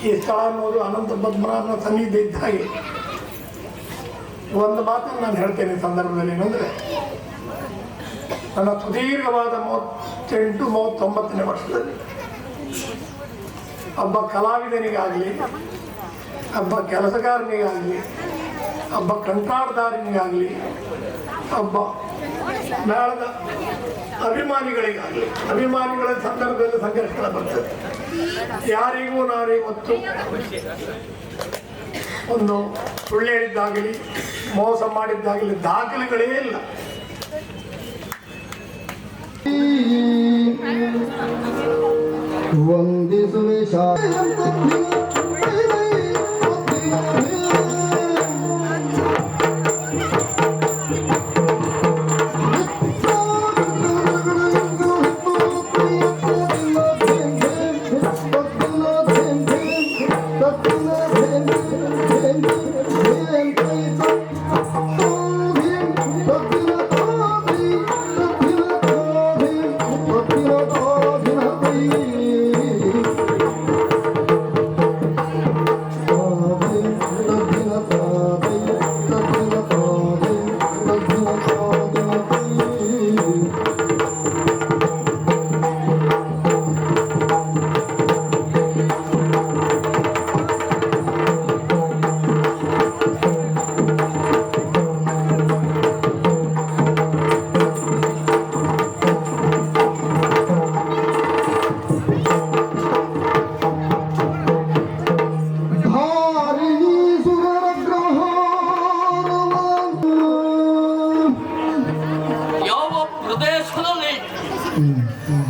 ಈ ಸ್ಥಳ ಅನ್ನೋದು ಅನಂತ ಪದ್ಮನಾಭನ ಸನ್ನಿಧಿ ಇದ್ದ ಹಾಗೆ. ಒಂದು ಮಾತನ್ನು ನಾನು ಹೇಳ್ತೇನೆ ಈ ಸಂದರ್ಭದಲ್ಲಿ, ಏನಂದರೆ ನನ್ನ ಸುದೀರ್ಘವಾದ 38-39ನೇ ವರ್ಷದಲ್ಲಿ ಒಬ್ಬ ಕಲಾವಿದನಿಗಾಗಲಿ, ಒಬ್ಬ ಕೆಲಸಗಾರನಿಗಾಗಲಿ, ಒಬ್ಬ ಕಂಟಾಟದಾರನಿಗಾಗಲಿ, ಒಬ್ಬ ಮೇಳದ ಅಭಿಮಾನಿಗಳ ಸಂದರ್ಭದಲ್ಲಿ ಸಂಘರ್ಷಗಳು ಬರ್ತದೆ. ಯಾರಿಗೂ ನಾನಿವತ್ತು ಒಂದು ಸುಳ್ಳು ಹೇಳಿದ್ದಾಗಲಿ ಮೋಸ ಮಾಡಿದ್ದಾಗಲಿ ದಾಖಲೆಗಳೇ ಇಲ್ಲ. ವಂದಿಸುವೆ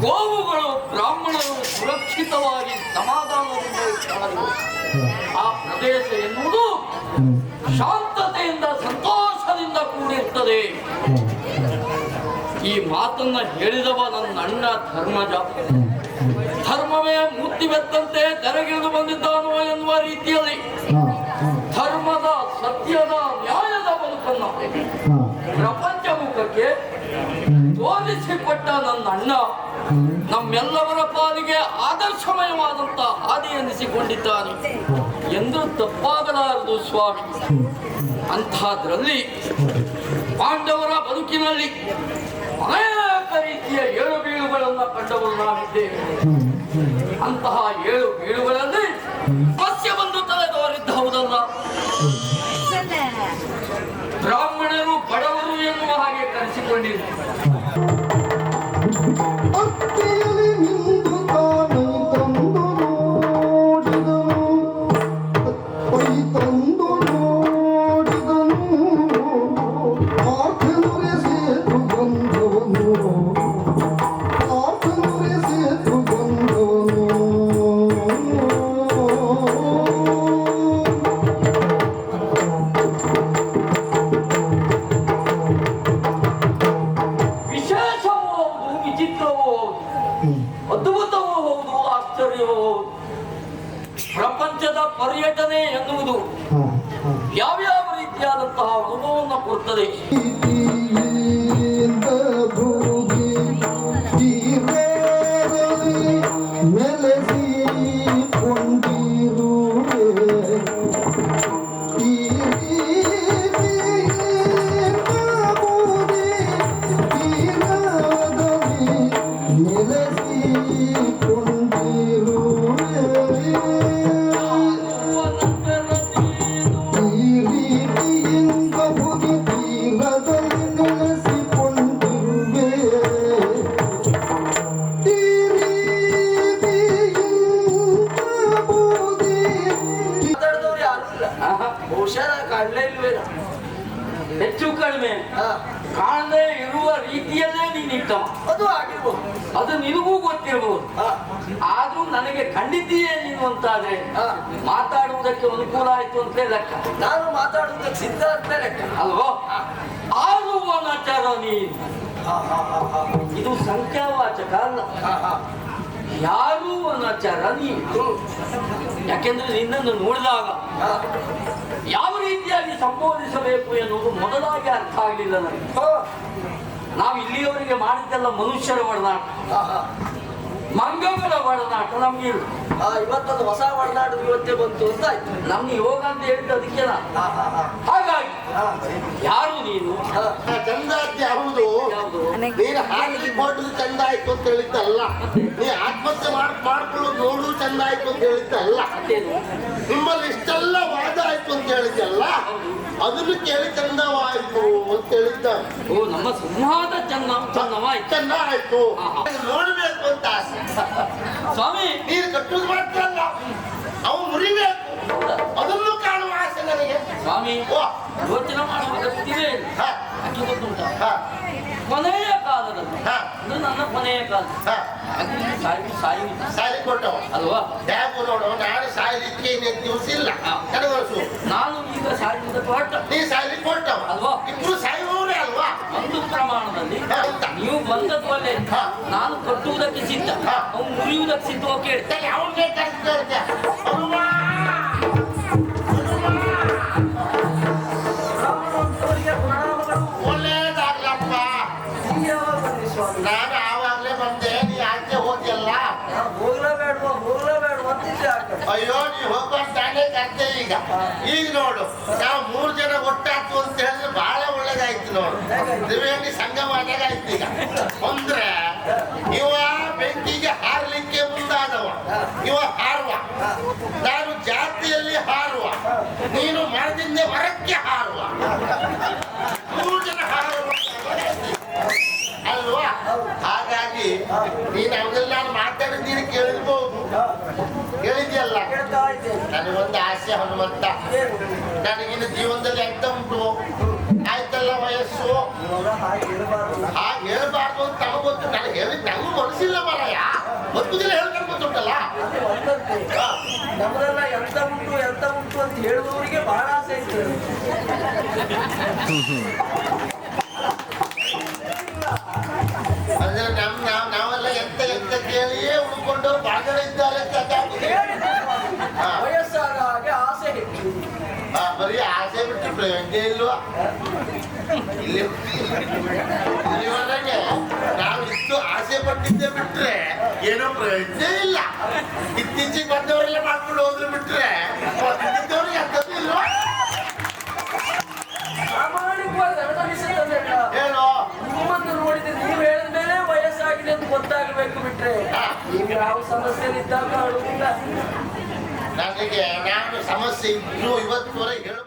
ಗೋವುಗಳು ಬ್ರಾಹ್ಮಣರು ಸುರಕ್ಷಿತವಾಗಿ ಸಮಾಧಾನದಿಂದ ಇರಲು ಆ ಪ್ರದೇಶ ಎನ್ನುವುದು ಶಾಂತತೆಯಿಂದ ಸಂತೋಷದಿಂದ ಕೂಡಿರ್ತದೆ. ಈ ಮಾತನ್ನ ಹೇಳಿದವ ನನ್ನ ಅಣ್ಣ ಧರ್ಮಜ. ಧರ್ಮವೇ ಮುತ್ತಿವೆತ್ತಂತೆ ತೆರೆಗಿಳಿದು ಬಂದಿದ್ದಾನೋ ಎನ್ನುವ ರೀತಿಯಲ್ಲಿ ಧರ್ಮದ, ಸತ್ಯದ, ನ್ಯಾಯದ ಬದುಕನ್ನು ಪ್ರಪಂಚ ಮುಖಕ್ಕೆ ತೋರಿಸಿಕೊಟ್ಟ ನನ್ನ ಅಣ್ಣ ನಮ್ಮೆಲ್ಲವರ ಪಾಲಿಗೆ ಆದರ್ಶಮಯವಾದಂತ ಹಾದಿ ಎನಿಸಿಕೊಂಡಿದ್ದಾನೆ ಎಂದು ತಪ್ಪಾಗಲಾರದು ಸ್ವಾಮಿ. ಅಂಥದ್ರಲ್ಲಿ ಪಾಂಡವರ ಬದುಕಿನಲ್ಲಿ ಅನೇಕ ರೀತಿಯ ಏಳು ಬೀಳುಗಳನ್ನು ಕಂಡವರು ನಾವಿದ್ದೇವೆ. ಅಂತಹ ಏಳು ಬೀಳುಗಳಲ್ಲಿ ಮತ್ಸ್ಯ ಬಂದು ತಲೆದವರಿದ್ದ ಹೌದಲ್ಲ. ಬ್ರಾಹ್ಮಣರು ಬಡವರು ಎನ್ನುವ ಹಾಗೆ ಕರೆಸಿಕೊಂಡಿದ್ದಾರೆ. ಅದ್ಭುತವೂ ಹೌದು, ಆಶ್ಚರ್ಯವೂ ಹೌದು. ಪ್ರಪಂಚದ ಪರ್ಯಟನೆ ಎನ್ನುವುದು ಯಾವ್ಯಾವ ರೀತಿಯಾದಂತಹ ಅನುಭವವನ್ನು ಕೊಡುತ್ತದೆ. ಬಹುಶಃ ಕಾಣಲೇ ಇಲ್ವೇನೋ. ಹೆಚ್ಚು ಕಡಿಮೆ ಕಾಣದೇ ಇರುವ ರೀತಿಯಲ್ಲೇ ನೀನಿತ್ತವ. ಅದು ಆಗಿರ್ಬೋದು, ಅದು ನಿನಗೂ ಗೊತ್ತಿರಬಹುದು. ಆದ್ರೂ ನನಗೆ ಖಂಡಿತೀಯೇ ನೀನು ಅಂತಾದ್ರೆ ಮಾತಾಡುವುದಕ್ಕೆ ಅನುಕೂಲ ಆಯ್ತು ಅಂತ ಲೆಕ್ಕ. ನಾನು ಮಾತಾಡುವುದಕ್ಕೆ ಸಿದ್ಧ ಅಂತ ಲೆಕ್ಕ ಅಲ್ವೋ. ಆದ್ರೂ ಅನಾಚಾರ ನೀನು, ಇದು ಸಂಖ್ಯಾವಾಚಕ ಅಲ್ಲ. ಯಾರೂ ಅನಾಚಾರ ನೀನು. ಯಾಕೆಂದ್ರೆ ನಿನ್ನನ್ನು ನೋಡಿದಾಗ ಯಾವ ರೀತಿಯಾಗಿ ಸಂಬೋಧಿಸಬೇಕು ಎನ್ನುವುದು ಮೊದಲಾಗಿ ಅರ್ಥ ಆಗಲಿಲ್ಲ ನನಗೆ. ನಾವು ಇಲ್ಲಿಯವರೆಗೆ ಮಾಡಿದ್ದೆಲ್ಲ ಮನುಷ್ಯರ ಒಡನಾಟ, ಮಂಗಗಳ ಒಡನಾಟ ನಮ್ಗೆ ಇಲ್ಲ. ಇವತ್ತದು ಹೊಸ ಒಡನಾಟ ಇವತ್ತೇ ಬಂತು ಅಂತ ಆಯ್ತು. ನಮ್ಗೆ ಯೋಗ ಅಂತ ಹೇಳಿದ್ದು ಅದಕ್ಕೆ. ಹಾಗಾಗಿ ಯಾರು ನೀನು? ಚಂದ ಹೌದು, ನೀನು ಹಾಕಿ ಕೊಟ್ಟರು ಚಂದ ಆಯ್ತು ಅಂತ ಹೇಳಿದ್ದಲ್ಲ, ನೀ ಆತ್ಮಹತ್ಯೆ ಮಾಡ್ಕೊಳ್ಳೋದು ನೋಡು ಚಂದ ಆಯ್ತು ಅಂತ ಹೇಳಿದ್ದಲ್ಲ, ನಿಮ್ಮಲ್ಲಿ ಇಷ್ಟೆಲ್ಲ ವಾದ ಆಯ್ತು ಅಂತ ಹೇಳಿದ್ದಲ್ಲ, ಅದನ್ನು ಕೇಳಿ ಚಂದವಾಯ್ತು ಅಂತ ಹೇಳಿದ್ದ. ಓ, ನಮ್ಮ ಸಂವಾದ ಚಂದವಾಯ್ತು, ಚಂದ ಆಯ್ತು ನೋಡ್ಬೇಕು ಅಂತ ಆಸೆ. ಸ್ವಾಮಿ, ನೀನು ಕಟ್ಟುದು ಮಾತ್ರ ಅಲ್ಲ, ಅವು ಮುರಿಬೇಕು, ಅದನ್ನು ಕಾಣುವ ಆಸೆ ನನಗೆ. ಸ್ವಾಮಿ, ಯೋಚನೆ ಮಾಡುವ ಅಗತ್ಯವೇ ಇಲ್ಲ. ಯಾಕೆ ಗೊತ್ತುಂಟ, ಕೊನೆಯ ಕಾಲದಲ್ಲಿ ಅಂದ್ರೆ ನನ್ನ ಕೊನೆಯ ಕಾಲ ಸಾಲಿ ಕೊಟ್ಟವ ಅಲ್ವಾ? ಯಾಕು ನೋಡು, ನಾನು ಸಾಯ್ಲಿಕ್ಕೆ ಇನ್ನೇನು ದಿವಸ ಇಲ್ಲ, ಕಡವರ್ಸು. ನಾನು ಈಗ ಸಾಯುವುದಕ್ಕೆ ಹೊರಟ, ನೀ ಸಾಯ್ಲಿಕ್ಕೆ ಕೊಟ್ಟವ ಅಲ್ವಾ? ಇಬ್ರು ಸಾಯುವವರೇ ಅಲ್ವಾ? ಒಂದು ಪ್ರಮಾಣದಲ್ಲಿ ನೀವು ಬಂದದ್ದು ಅಲ್ಲೇ, ನಾನು ಕಟ್ಟುವುದಕ್ಕೆ ಸಿದ್ಧ, ಅವ್ನು ಮುರಿಯುವುದಕ್ಕೆ ಸಿದ್ಧ. ಕೇಳಿ ಅವನ್ನೇ ಕರೆಸ್ತಾ ಒಳ್ಳೇದಾಗ್ಲಪ್ಪ. ನಾನು ಆವಾಗ್ಲೇ ಬಂದೆ, ನೀ ಆಚೆ ಹೋಗಿಲ್ಲ. ಅಯ್ಯೋ, ನೀ ಹೋಗ್ಬಾರ್ದು ತಾನೇ ಕರ್ತೆ. ಈಗ ನೋಡು, ನಾವು 3 ಜನ ಒಟ್ಟಾಯ್ತು ಅಂತ ಹೇಳಿದ್ರೆ ಬಹಳ ಒಳ್ಳೇದಾಯ್ತು ನೋಡು. ತ್ರಿವೇಣಿ ಸಂಗಮಾದಾಗ ಆಯ್ತು. ಈಗ ಅಂದ್ರೆ ಇವ ಬೆಂಕಿಗೆ ಹಾರ್ಲಿಕ್ಕೆ ಮುಂದಾದವ, ಇವ ಹಾರುವ, ನಾನು ಜಾತಿಯಲ್ಲಿ ಹಾರುವ, ನೀನು ಮರದಿಂದ ಮರಕ್ಕೆ ಹಾರುವ. 3 ಜನ ಹಾರುವ ಅಲ್ವಾ? ಹಾಗಾಗಿ ನೀನು ಅವೆಲ್ಲ ನಾನು ಮಾತಾಡಿದ್ದೀನಿ ಕೇಳಿರ್ಬೋದು, ಕೇಳಿದ್ಯಲ್ಲ. ನನಗೊಂದು ಆಸೆ ಹನುಮಂತ, ನನಗಿನ್ನು ಜೀವನದಲ್ಲಿ ಎಂತ ಉಂಟು ಆಯ್ತಲ್ಲ ವಯಸ್ಸು, ಹಾಗೆ ಹೇಳ್ಬಾರ್ದು ಅಂತ ತಮಗೊತ್ತು. ನನಗೆ ಹೇಳಿದ್ ನಂಗೂ ಮನಸ್ಸಿಲ್ಲ ಮರಯ್ಯ, ಗೊತ್ತಿಲ್ಲ ಹೇಳ್ಕೊಂಡು ಗೊತ್ತುಂಟಲ್ಲ. ನಮ್ಮದೆಲ್ಲ ಎಂತ ಉಂಟು ಅಂತ ಹೇಳುವವರಿಗೆ ಬಹಳ ಆಸೆ ಇತ್ತು. ಅಂದ್ರೆ ನಾವೆಲ್ಲ ಎಂತ ಕೇಳಿಯೇ ಉಳ್ಕೊಂಡು ಬಾಗಿಲು ಇದ್ದಾರೆ. ವಯಸ್ಸಾದ ಹಾಗೆ ಆಸೆ ಹೆಚ್ಚು. ಬರೀ ಆಸೆ ಬಿಟ್ಟು ಪ್ರಯೋಜನ ಇಲ್ವಾ? ಇಲ್ಲಿವರೆಗೆ ನಾವು ಇಷ್ಟು ಆಸೆ ಪಟ್ಟಿದ್ದೆ ಬಿಟ್ರೆ ಏನೋ ಪ್ರಯೋಜನ ಇಲ್ಲ. ಇತ್ತೀಚೆಗೆ ಬಂದವರೆಲ್ಲ ಮಾಡ್ಕೊಂಡು ಹೋದ್ರು ಬಿಟ್ರೆ ಇದ್ದವ್ರಿಗೆ ಅಂತದ್ದು ಇಲ್ವಾ? ಹೇಳೋ, ನಿಮ್ಮನ್ನು ನೋಡಿದ್ರೆ ನೀವು ಹೇಳಿದ ಮೇಲೆ ವಯಸ್ಸಾಗಿದೆ ಅಂತ ಗೊತ್ತಾಗಬೇಕು ಬಿಟ್ರೆ ನೀವು ಯಾವ ಸಮಸ್ಯೆ ಇದ್ದಾಗ ನನಗೆ ನಾನು ಸಮಸ್ಯೆ ಇದ್ರು ಇವತ್ತುವರೆಗೆ ಹೇಳು.